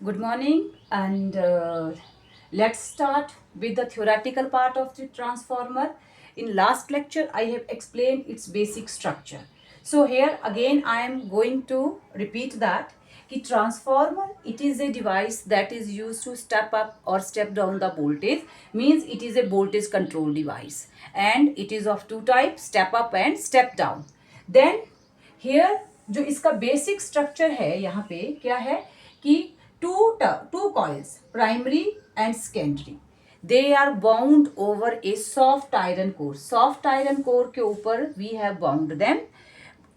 Good morning, and let's start with the theoretical part of the transformer. In last lecture, I have explained its basic structure. So here again, I am going to repeat that. कि transformer, it is a device that is used to step up or step down the voltage, means it is a voltage control device, and it is of two types, step up and step down. Then here जो इसका basic structure है यहाँ पे क्या है कि two coils, primary and secondary, they are bound over a soft iron core. Soft iron core के ऊपर we have bound them,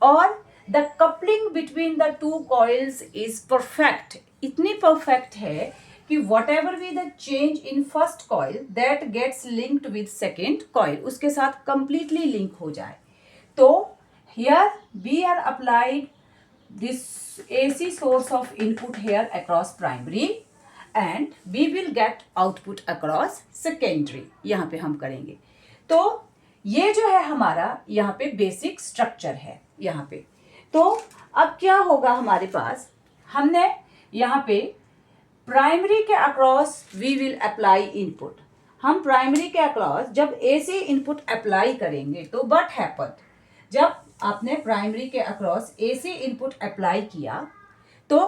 और the coupling between the two coils is perfect. इतनी perfect है कि whatever be the change in first coil that gets linked with second coil, उसके साथ completely link हो जाए. तो here we are applied this AC source of input here across primary, and we will get output across secondary. यहाँ पे हम करेंगे. तो ये जो है हमारा यहाँ पे बेसिक स्ट्रक्चर है यहाँ पे. तो अब क्या होगा हमारे पास, हमने यहाँ पे प्राइमरी के across we will apply input. हम प्राइमरी के अक्रॉस जब एसी इनपुट अप्लाई करेंगे तो व्हाट हैपन, जब आपने प्राइमरी के अक्रॉस एसी इनपुट अप्लाई किया तो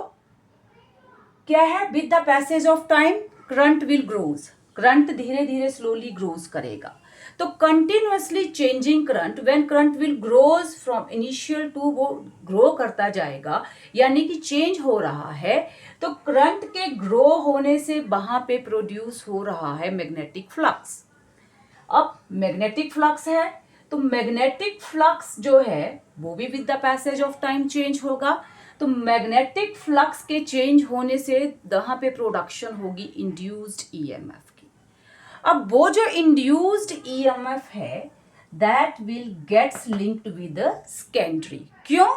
क्या है, with the passage of time current will grows. Current धीरे धीरे स्लोली ग्रोज करेगा. तो continuously changing current, when current will grows from initial to, वो ग्रो करता जाएगा, यानी कि चेंज हो रहा है. तो करंट के ग्रो होने से वहां पे प्रोड्यूस हो रहा है मैग्नेटिक फ्लक्स. अब मैग्नेटिक फ्लक्स है तो मैग्नेटिक फ्लक्स जो है वो भी with the passage of time change होगा. तो मैग्नेटिक फ्लक्स के चेंज होने से यहाँ पे प्रोडक्शन होगी इंड्यूस्ड ईएमएफ की. अब वो जो इंड्यूस्ड ईएमएफ है that will gets linked with the secondary. क्यों?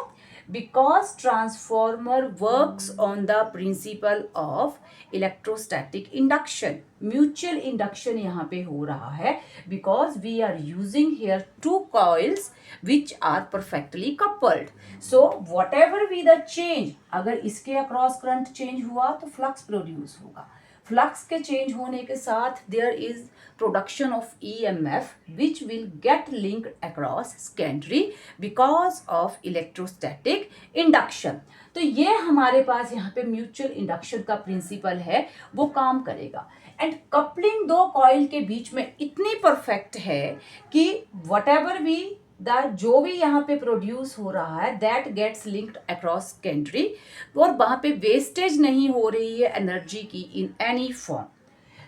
because transformer works on the principle of electrostatic induction. Mutual induction यहाँ पे हो रहा है because we are using here two coils which are perfectly coupled. So whatever be the change, अगर इसके across current change हुआ तो flux produce होगा. फ्लक्स के चेंज होने के साथ there is production of EMF which will get linked across secondary because of electrostatic induction. तो ये हमारे पास यहाँ पे म्यूचुअल इंडक्शन का प्रिंसिपल है, वो काम करेगा. एंड कपलिंग दो कॉइल के बीच में इतनी परफेक्ट है कि वट एवर भी जो भी यहाँ पे प्रोड्यूस हो रहा है that gets linked across secondary, और वहाँ पे वेस्टेज नहीं हो रही है एनर्जी की इन एनी फॉर्म.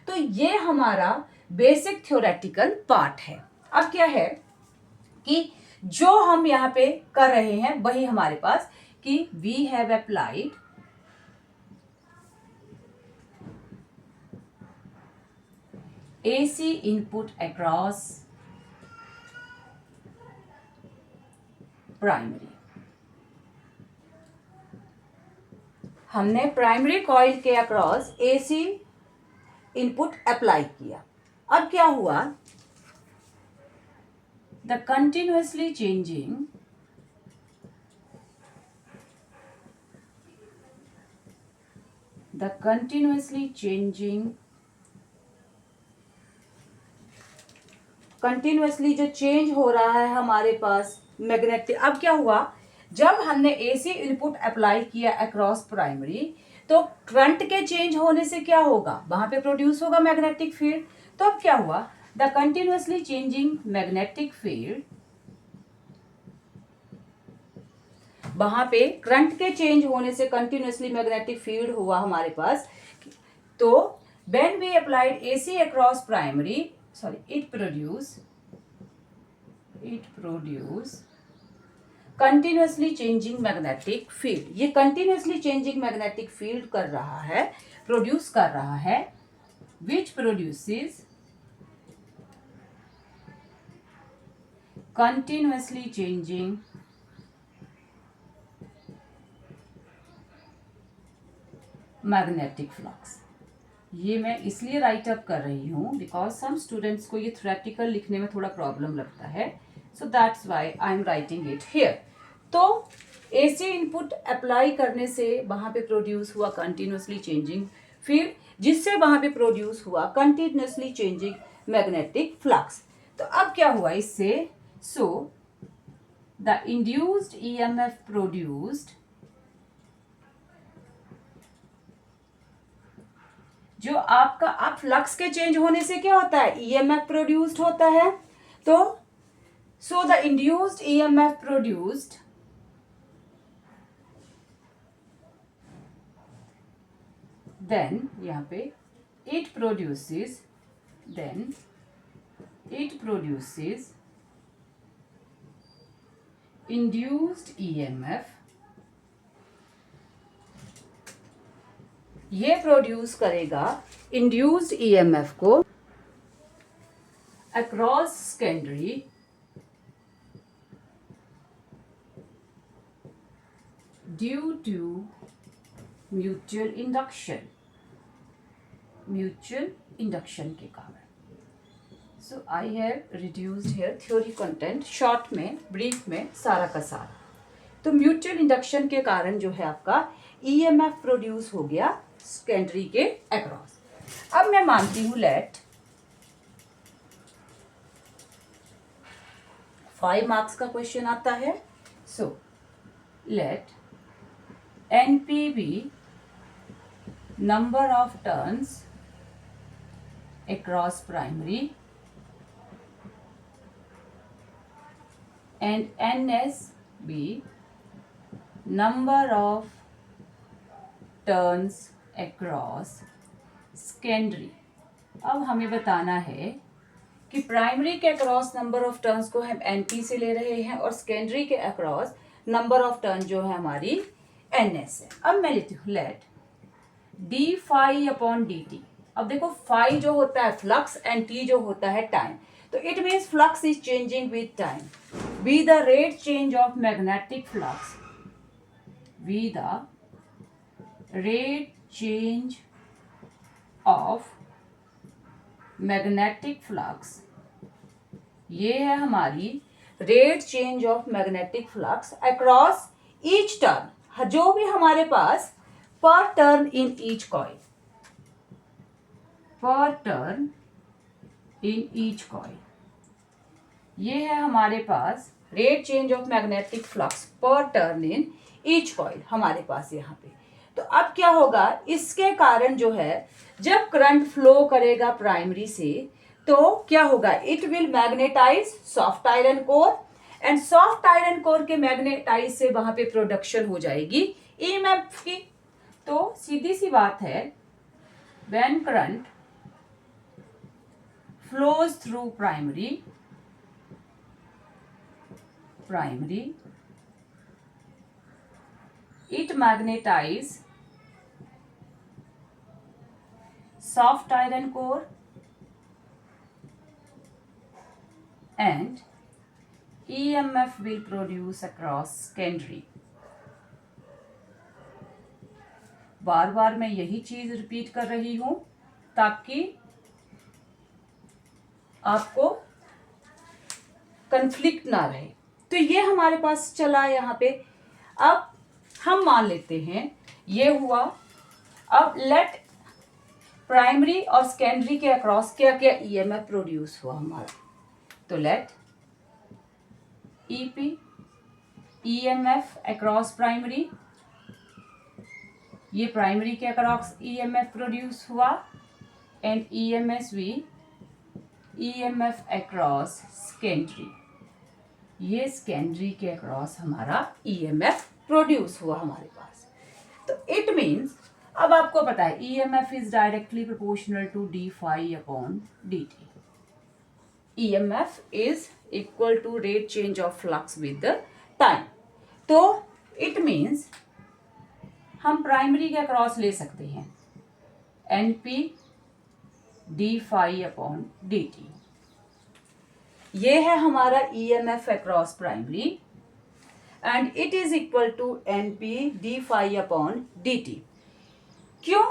तो ये हमारा बेसिक थ्योरेटिकल पार्ट है. अब क्या है कि जो हम यहाँ पे कर रहे हैं वही हमारे पास कि we have applied AC input across primary. हमने प्राइमरी कॉइल के अक्रॉस एसी इनपुट अप्लाई किया. अब क्या हुआ, द कंटिन्यूअसली चेंजिंग कंटिन्यूअसली जो चेंज हो रहा है हमारे पास मैग्नेटिक. अब क्या हुआ, जब हमने एसी इनपुट अप्लाई किया अक्रॉस प्राइमरी तो करंट के चेंज होने से क्या होगा, वहां पे प्रोड्यूस होगा मैग्नेटिक फील्ड. तो अब क्या हुआ, the continuously changing magnetic field, वहां पे करंट के चेंज होने से कंटिन्यूअसली मैग्नेटिक फील्ड हुआ हमारे पास. तो when we applied AC across primary, it produce continuously changing magnetic field. ये continuously changing magnetic field कर रहा है, produce कर रहा है, which produces continuously changing magnetic flux. ये मैं इसलिए राइट अप कर रही हूँ बिकॉज सम स्टूडेंट्स को ये थ्योरेटिकल लिखने में थोड़ा प्रॉब्लम लगता है, so that's why I am writing it here. तो AC इनपुट अप्लाई करने से वहाँ पे प्रोड्यूस हुआ कंटिन्यूसली चेंजिंग फील्ड, जिससे वहाँ पे प्रोड्यूस हुआ कंटिन्यूसली चेंजिंग मैग्नेटिक फ्लक्स। तो अब क्या हुआ इससे, सो द इंड्यूस्ड EMF प्रोड्यूस्ड, जो आपका अब फ्लक्स के चेंज होने से क्या होता है, EMF प्रोड्यूस्ड होता है। तो so the induced EMF produced then यहाँ पे it produces induced EMF, ये प्रोड्यूस करेगा इंड्यूस्ड EMF को across secondary due to mutual induction के कारण। So I have reduced here theory content short में, ब्रीफ में, सारा का सारा। तो म्यूचुअल इंडक्शन के कारण जो है आपका EMF प्रोड्यूस हो गया सेकेंडरी के अक्रॉस। अब मैं मानती हूं लेट 5 मार्क्स का क्वेश्चन आता है। So let NP be number of turns across primary and NS be number of turns across secondary। अब हमें बताना है कि प्राइमरी के अक्रॉस नंबर ऑफ टर्न्स को हम NP से ले रहे हैं और सेकेंडरी के अक्रॉस नंबर ऑफ टर्न जो है हमारी NS है। अब मैं लेती हूँ let d phi upon dt। अब देखो phi जो होता है फ्लक्स एंड t जो होता है टाइम, तो it means flux is changing with time. Be the rate change of magnetic flux, be the rate change of magnetic flux, ये है हमारी rate change of magnetic flux across each turn, जो भी हमारे पास per turn in each coil, per turn in each coil, ये है हमारे पास rate change of magnetic flux per turn in each coil हमारे पास यहाँ पे। तो अब क्या होगा, इसके कारण जो है जब करंट फ्लो करेगा प्राइमरी से तो क्या होगा, it will magnetize soft iron core and soft iron core के मैग्नेटाइज से वहां पे प्रोडक्शन हो जाएगी EMF की। तो सीधी सी बात है, when current flows through primary it magnetize soft iron core and EMF will produce across secondary। बार बार मैं यही चीज रिपीट कर रही हूं ताकि आपको कंफ्लिक्ट ना रहे। तो ये हमारे पास चला यहाँ पे। अब हम मान लेते हैं ये हुआ। अब लेट प्राइमरी और सेकेंडरी के अक्रॉस क्या क्या EMF प्रोड्यूस हुआ हमारा, तो let EP EMF across primary, ये प्राइमरी के अक्रॉस EMF प्रोड्यूस हुआ एंड EMS भी EMF अक्रॉस सेकेंडरी, ये सेकेंडरी के अक्रॉस हमारा EMF प्रोड्यूस हुआ हमारे पास। तो इट मीन्स अब आपको पता है EMF is directly proportional to d phi upon dt। EMF is equal to rate change of flux with the time. तो इट मीन्स हम प्राइमरी के अक्रॉस ले सकते हैं NP d phi upon dt, ये है हमारा EMF across primary and it is equal to NP d phi upon dt। क्यों?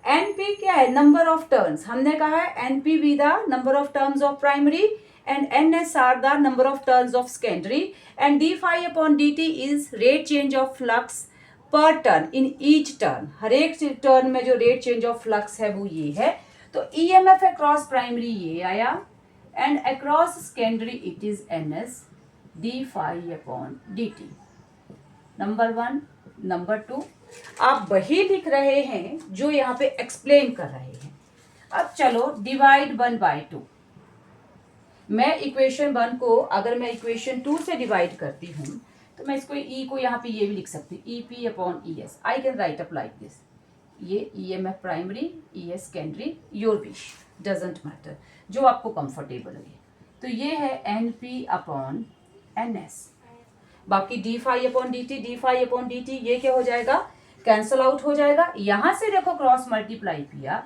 NP क्या है, नंबर ऑफ टर्न्स। हमने कहा है NP be the number of turns of primary and ns are the number of turns of secondary, and d phi upon dt is rate change of flux per turn in each turn. हर एक turn में जो rate change of flux है वो ये है. तो EMF across primary ये आया, and across secondary it is ns d phi upon dt. Number 1. Number 2, आप वही लिख रहे हैं जो यहाँ पे एक्सप्लेन कर रहे हैं. अब चलो डिवाइड 1/2. मैं इक्वेशन 1 को अगर मैं इक्वेशन 2 से डिवाइड करती हूँ तो मैं इसको ई को यहाँ पे ये भी लिख सकती हूँ, E P upon E S. I can write up like this. ये E M F primary, E S secondary, your wish, doesn't matter, जो आपको कंफर्टेबल लगे. तो ये है N P upon N S. बाकी D phi upon D T, D phi upon D T ये क्या हो जाएगा, कैंसल आउट हो जाएगा. यहाँ से देखो क्रॉस मल्टीप्लाई किया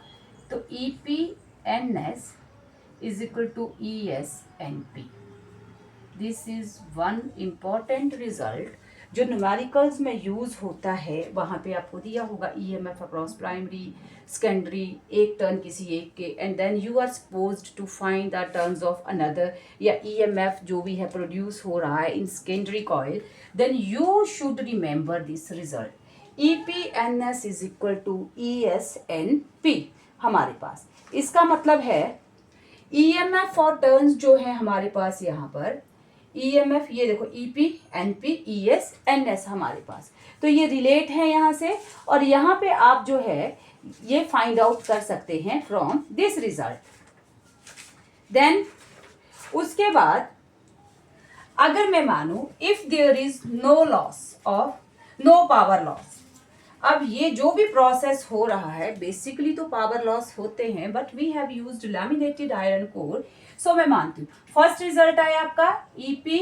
तो E P N S is equal to E S N P. This is one important result जो न्यूमेरिकल्स में यूज होता है. वहाँ पे आपको दिया होगा E M F across primary secondary, एक टर्न किसी एक के, and then you are supposed to find the turns of another, या ई एम एफ जो भी है प्रोड्यूस हो रहा है in secondary coil. Then you should remember this result. E P N S is equal to E S N P हमारे पास. इसका मतलब है ई एम एफ और टर्न्स जो है हमारे पास यहाँ पर EMF, ये देखो EP, NP, ES, NS हमारे पास. तो ये रिलेट है यहाँ से, और यहाँ पे आप जो है ये फाइंड आउट कर सकते हैं फ्रॉम दिस रिजल्ट. देन उसके बाद अगर मैं मानूं if there is no loss of, no power loss. अब ये जो भी प्रोसेस हो रहा है बेसिकली तो पावर लॉस होते हैं, but we have used laminated iron core. So मैं मानती हूँ फर्स्ट रिजल्ट आया आपका E P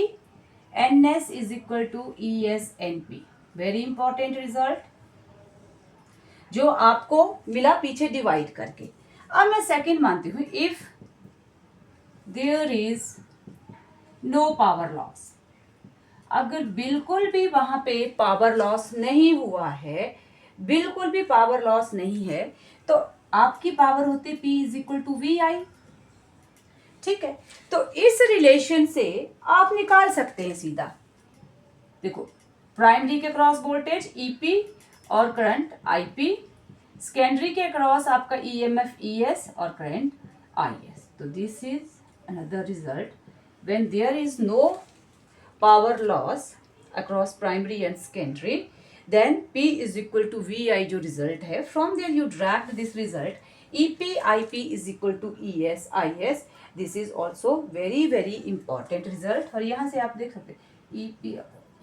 N S is equal to E S N P. Very important result जो आपको मिला पीछे डिवाइड करके. अब मैं सेकंड मानती हूँ if there is no power loss. अगर बिल्कुल भी वहां पे पावर लॉस नहीं हुआ है, बिल्कुल भी पावर लॉस नहीं है, तो आपकी पावर होती P is equal to V I. ठीक है, तो इस रिलेशन से आप निकाल सकते हैं सीधा. देखो प्राइमरी के क्रॉस वोल्टेज EP और करंट IP, सेकेंडरी के क्रॉस आपका EMF ES और करंट IS. तो this is another result when there is no power loss across primary and secondary, then P is equal to VI जो result है. From there you dragged this result EP IP is equal to ES IS. This is also very very important result. और यहाँ से आप देख सकते हैं EP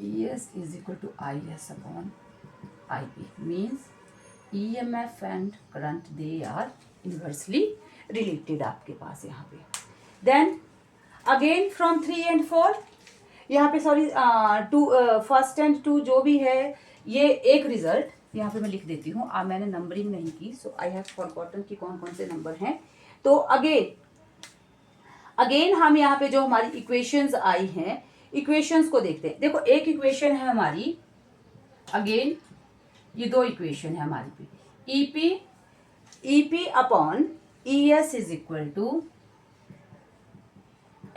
ES is equal to IS upon IP means EMF and current they are inversely related आपके पास यहाँ पे. देन अगेन फ्रॉम 3 and 4 यहाँ पे सॉरी 2 फर्स्ट एंड 2 जो भी है ये एक रिजल्ट यहाँ पे मैं लिख देती हूँ. मैंने नंबरिंग नहीं की, सो आई हैव फॉरगॉटन कि कौन कौन से नंबर हैं. तो अगेन हम यहाँ पे जो हमारी इक्वेशंस आई हैं, इक्वेशंस को देखते हैं. देखो एक इक्वेशन है हमारी, अगेन ये दो इक्वेशन है हमारी पे. EP upon ES is equal to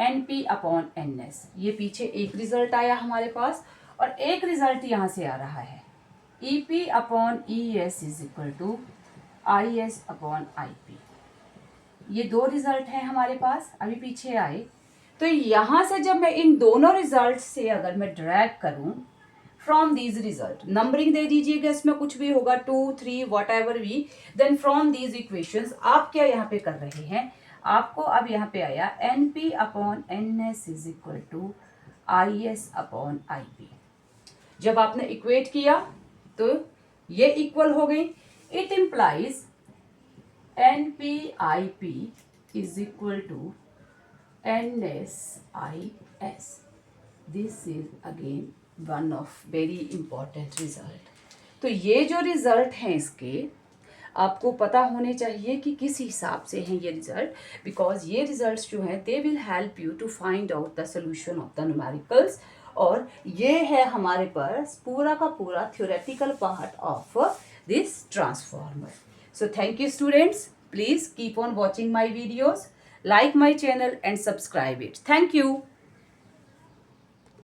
NP upon NS. ये पीछे एक रिजल्ट आया हमारे पास, और एक रिजल्ट यहाँ से आ रहा है EP upon ES is equal to IS upon IP. ये दो रिजल्ट हैं हमारे पास अभी पीछे आए. तो यहाँ से जब मैं इन दोनों रिजल्ट से अगर मैं ड्रैग करूँ फ्रॉम दीज रिजल्ट, नंबरिंग दे दीजिएगा इसमें कुछ भी होगा 2 3 whatever we, then from these equations आप क्या यहाँ पे कर रहे हैं, आपको अब यहाँ पे आया NP upon NS is equal to IS upon IP. जब आपने इक्वेट किया तो ये इक्वल हो गई. It implies NP IP is equal to NS IS. This is again one of very important result. तो ये जो रिजल्ट हैं इसके आपको पता होने चाहिए कि किस हिसाब से हैं ये रिजल्ट, बिकॉज ये रिजल्ट्स जो हैं they will help you to find out the solution of the numericals. और ये है हमारे पास पूरा का पूरा theoretical part of this transformer. So thank you students. Please keep on watching my videos. like my channel and subscribe it. Thank you.